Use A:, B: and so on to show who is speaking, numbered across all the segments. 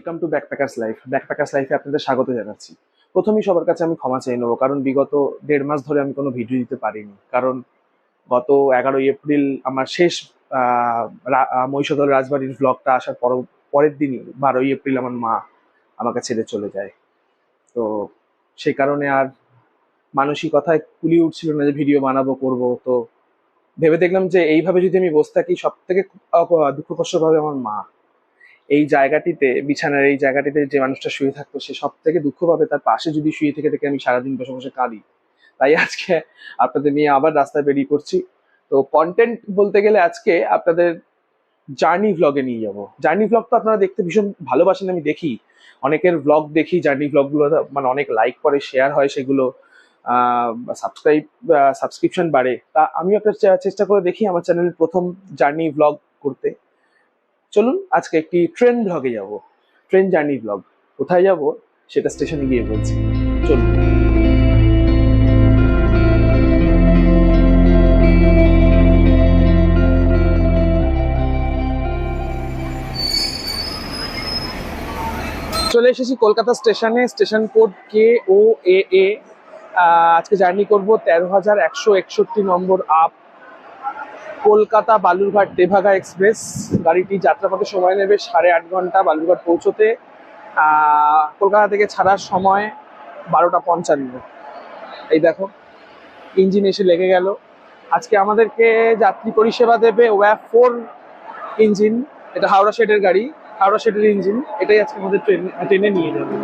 A: Welcome to backpackers life. Backpackers লাইফে আপনাদের স্বাগত জানাচ্ছি। প্রথমেই সবার কাছে আমি ক্ষমা চেয়ে নেবো, কারণ বিগত 1.5 মাস ধরে আমি কোনো ভিডিও দিতে পারিনি। কারণ গত 11 এপ্রিল আমার শেষ মহিষাদল রাজবাড়ির ব্লগটা আসার পরের দিনই 12 এপ্রিল আমার মা আমাকে ছেড়ে চলে যায়। তো সেই কারণে আর মানসিকতায় কুলিয়ে উঠছিল না যে ভিডিও বানাবো করব। তো ভেবে দেখলাম যে এইভাবে যদি আমি বসে থাকি, সব থেকে দুঃখ কষ্ট পাবে আমার মা। এই জায়গাটিতে, বিছানার এই জায়গাটিতে যে মানুষটা শুয়ে থাকতো সে সব থেকে দুঃখ পাবে। তার পাশে যদি শুয়ে থেকে থেকে আমি সারাদিন বসে বসে কাঁদি। তাই আজকে আপনাদের নিয়ে আবার রাস্তায় বেরিয়ে পড়ছি। তো কন্টেন্ট বলতে গেলে আজকে আপনাদের জার্নি ভ্লগে নিয়ে যাব। জার্নি ভ্লগ তো আপনারা দেখতে ভীষণ ভালোবাসেন, আমি দেখি অনেকের ভ্লগ দেখি, জার্নি ভ্লগগুলো মানে অনেক লাইক করে, শেয়ার হয়, সেগুলো সাবস্ক্রিপশন বাড়ে। তা আমিও একটা চেষ্টা করে দেখি আমার চ্যানেলের প্রথম জার্নি ভ্লগ করতে। চলুন আজকে একটি ট্রেন ভ্লগে যাব, ট্রেন জার্নি ভ্লগ। কোথায় যাব সেটা স্টেশনে গিয়ে বলছি, চলুন। চলে এসেছি কলকাতা স্টেশনে। Station code KOAA। আজকে জার্নি করব 13,161 নম্বর আপ, কলকাতা বালুরঘাট তেভাগা এক্সপ্রেস। গাড়িটি যাত্রাপথে সময় নেবে 8.5 ঘন্টা বালুরঘাট পৌঁছতে। কলকাতা থেকে ছাড়ার সময় 12:55। এই দেখো ইঞ্জিন এসে লেগে গেল। আজকে আমাদেরকে যাত্রী পরিষেবা দেবে ওয়াফ 4 ইঞ্জিন। এটা হাওড়া শেডের গাড়ি, হাওড়া শেডের ইঞ্জিন। এটাই আজকে আমাদের ট্রেনে নিয়ে যাবে।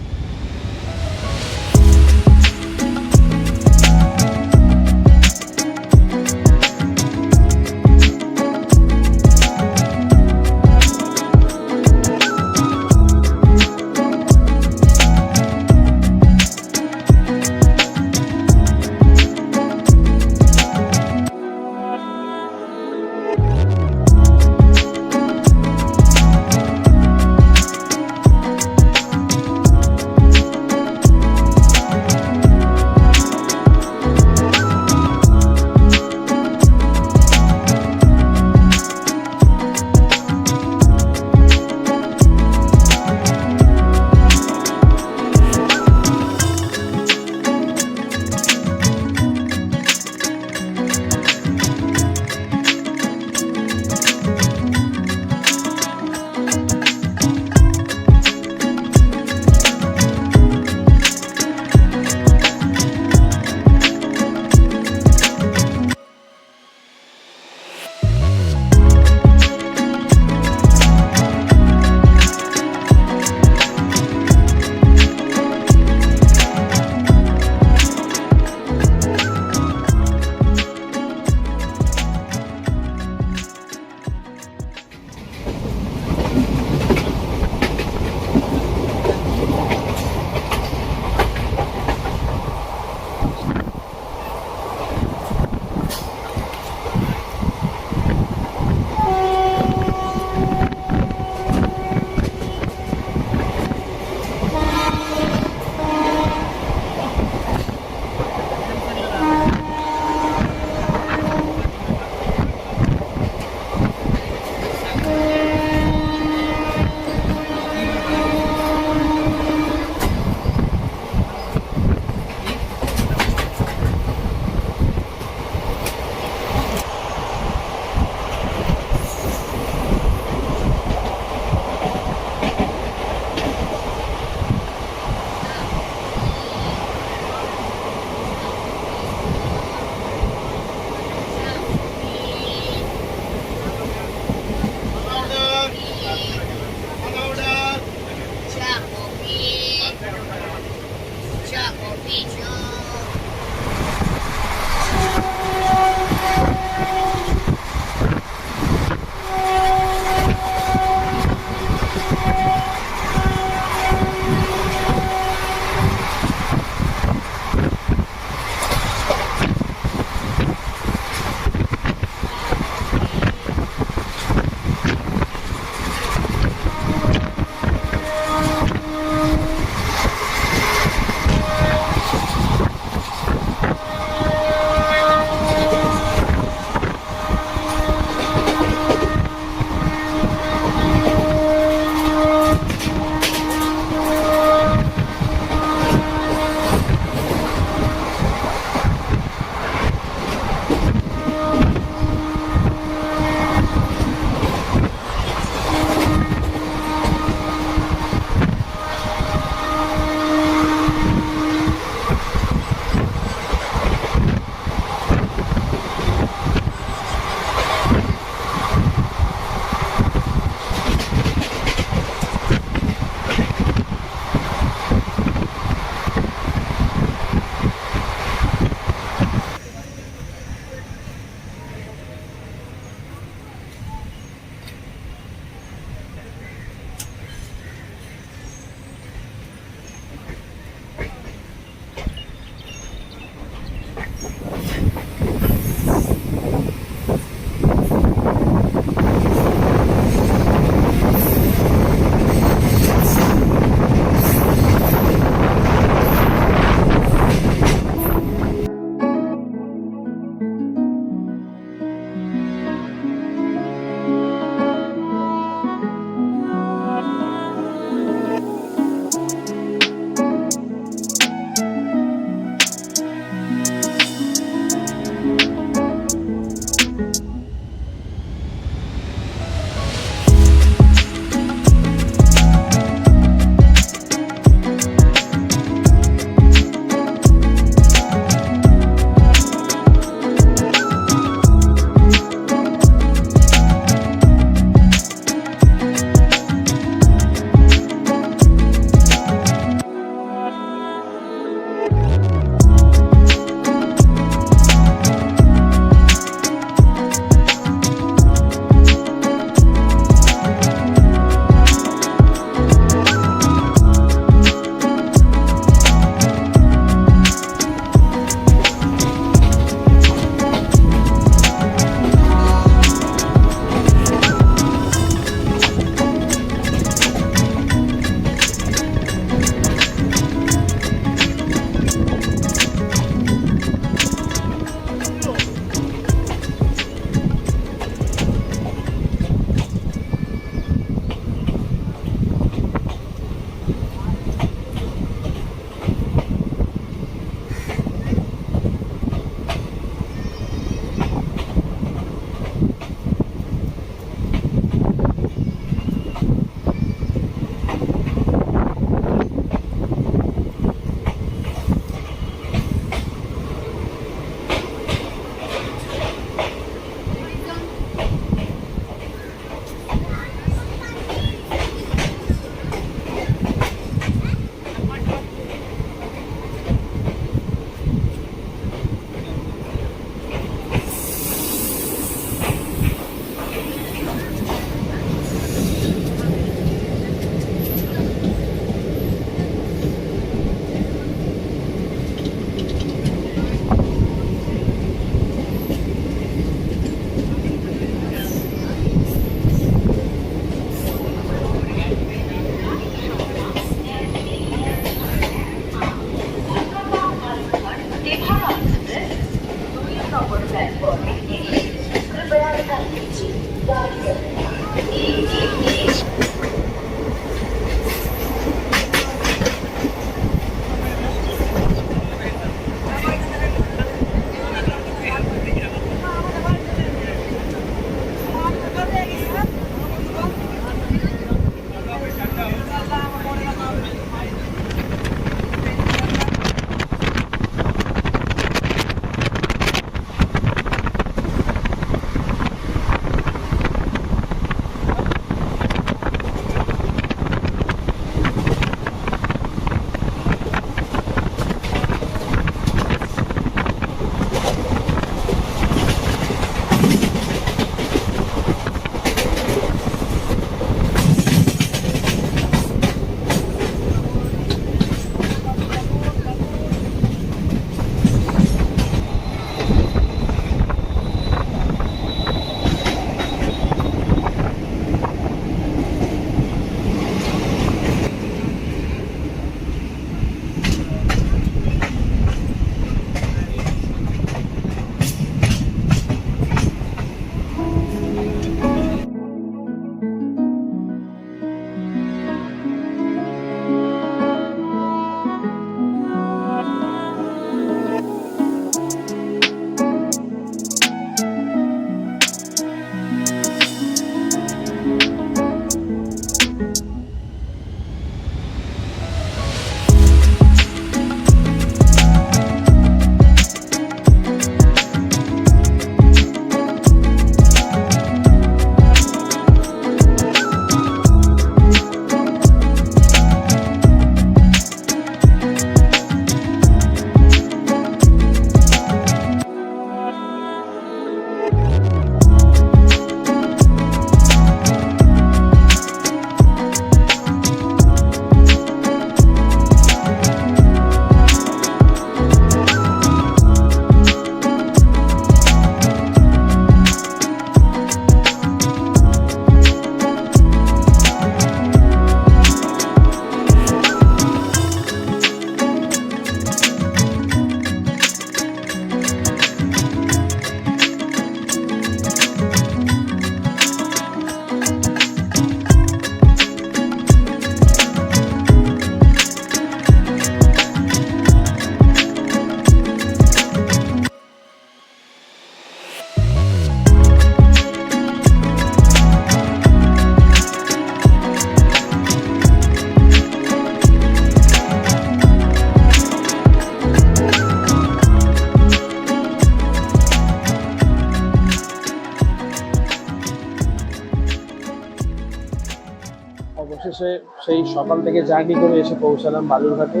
A: অবশেষে সেই সকাল থেকে জার্নি করে এসে পৌঁছালাম বালুরঘাটে।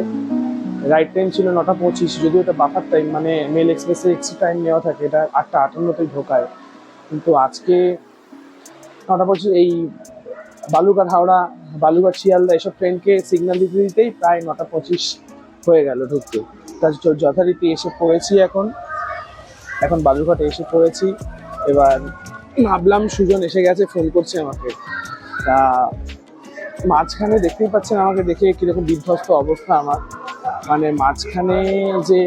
A: রাইট টাইম ছিল 9টা 25, যদিও এটা বাফার টাইম, মানে মেল এক্সপ্রেসে এক্সট্রা টাইম নেওয়া থাকে, এটা 8টা 58-তেই ঢোকায়। কিন্তু আজকে 9টা 25 এই বালুরঘাট হাওড়া, বালুরঘাট শিয়ালদা এসব ট্রেনকে সিগন্যাল দিতে দিতেই প্রায় 9টা 25 হয়ে গেল ঢুকতে। তার যথারীতি এসে পড়েছি এখন বালুরঘাটে এসে পড়েছি। এবার ভাবলাম সুজন এসে গেছে, ফোন করছে আমাকে। তা মাঝখানে দেখতেই পাচ্ছেন আমাকে দেখে কিরকম বিধ্বস্ত অবস্থা আমার, মানে মাঝখানে যে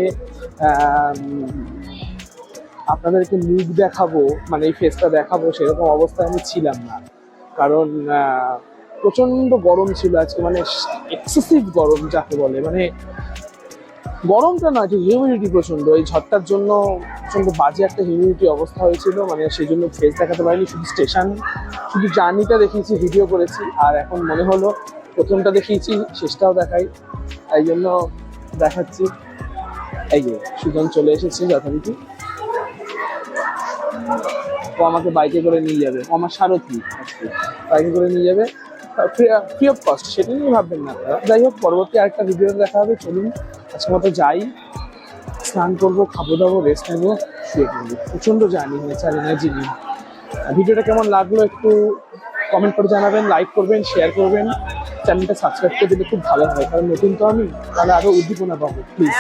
A: আপনাদেরকে মুখ দেখাবো, মানে এই ফেসটা দেখাবো, সেরকম অবস্থায় আমি ছিলাম না। কারণ প্রচন্ড গরম ছিল আজকে, মানে এক্সেসিভ গরম যাকে বলে, মানে গরমটা নয়, ঠিক হিউমিডিটি প্রচন্ড। এই ঝড়টার জন্য প্রচন্ড বাজে একটা হিউমিডিটি অবস্থা হয়েছিল, মানে সেই জন্য ফেস দেখাতে পারিনি, শুধু জার্নিটা দেখিয়েছি, ভিডিও করেছি। আর এখন মনে হলো প্রথমটা দেখিয়েছি, শেষটাও দেখাই, তাই জন্য দেখাচ্ছি। এই যে সুজন চলে এসেছে যথারীতি, ও আমাকে বাইকে করে নিয়ে যাবে, ও আমার সারথি, বাইকে করে নিয়ে যাবে ফ্রি অফ কস্ট, সেটা নিয়ে ভাববেন না আপনারা। যাই হোক, পরবর্তী আরেকটা ভিডিও দেখা হবে। চলুন আজকের মতো যাই, স্নান করবো, খাবো দাবো, রেস্ট নেবো, শুয়ে পড়বো। প্রচণ্ড জার্নি হয়েছে আর এনার্জি নেই। ভিডিওটা কেমন লাগলো একটু কমেন্ট করে জানাবেন, লাইক করবেন, শেয়ার করবেন, চ্যানেলটা সাবস্ক্রাইব করে দিলে খুব ভালো হয়, কারণ নতুন তো আমি, তাহলে আরও উদ্দীপনা পাবো। প্লিজ।